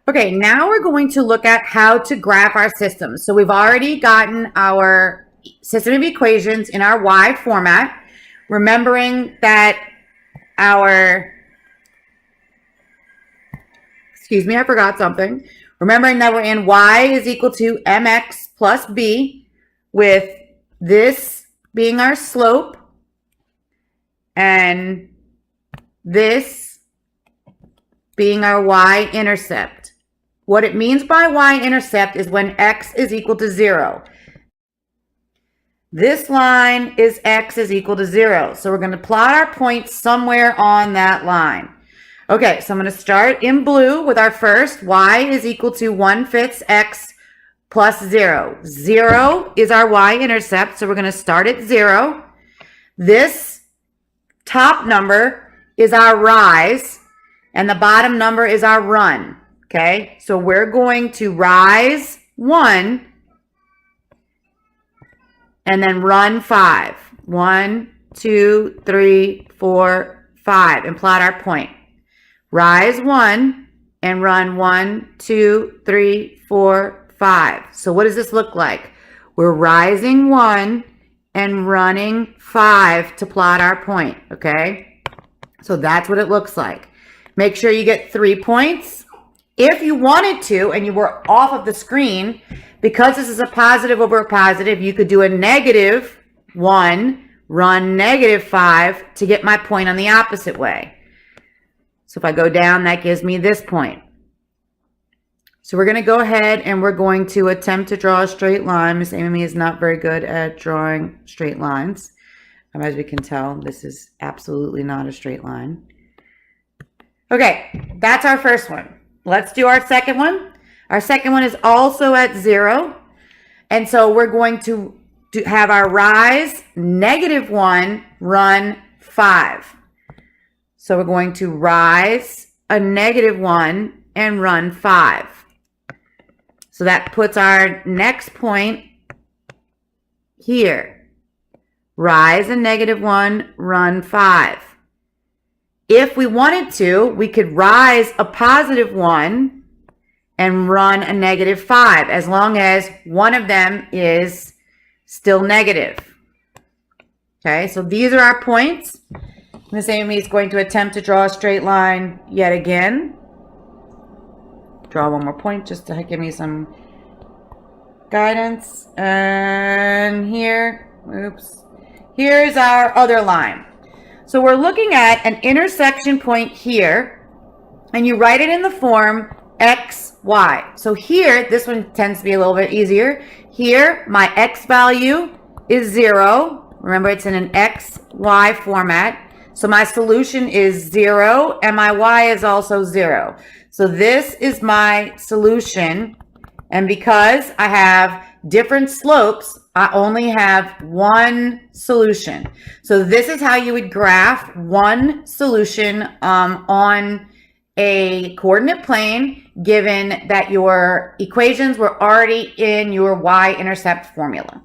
Okay, now we're going to look at how to graph our system. So we've already gotten our system of equations in our Y format, remembering that I forgot something. Remembering that we're in Y is equal to mx plus b, with this being our slope and this being our y-intercept. What it means by y-intercept is when x is equal to 0. This line is x is equal to 0. So we're going to plot our points somewhere on that line. Okay, so I'm going to start in blue with our first. Y is equal to 1/5 x plus 0. 0 is our y-intercept, so we're going to start at 0. This top number is our rise, and the bottom number is our run. Okay, so we're going to rise 1 and then run 5. 1, 2, 3, 4, 5, and plot our point. Rise 1 and run 1, 2, 3, 4, 5. So what does this look like? We're rising 1 and running 5 to plot our point, okay? So that's what it looks like. Make sure you get 3 points. If you wanted to and you were off of the screen, because this is a positive over a positive, you could do a -1, run -5 to get my point on the opposite way. So if I go down, that gives me this point. So we're going to go ahead and we're going to attempt to draw a straight line. Miss Amy is not very good at drawing straight lines. As we can tell, this is absolutely not a straight line. Okay, that's our first one. Let's do our second one. Our second one is also at 0. And so we're going to have our rise -1, run 5. So we're going to rise a -1 and run 5. So that puts our next point here. Rise a -1, run 5. If we wanted to, we could rise a +1 and run a -5, as long as one of them is still negative. Okay, so these are our points. Miss Amy is going to attempt to draw a straight line yet again. Draw one more point just to give me some guidance. And here, here's our other line. So we're looking at an intersection point here, and you write it in the form x, y. So here, this one tends to be a little bit easier. Here, my x value is 0. Remember, it's in an x, y format. So my solution is 0, and my y is also 0. So this is my solution, and because I have different slopes, I only have one solution. So this is how you would graph one solution on a coordinate plane, given that your equations were already in your y-intercept formula.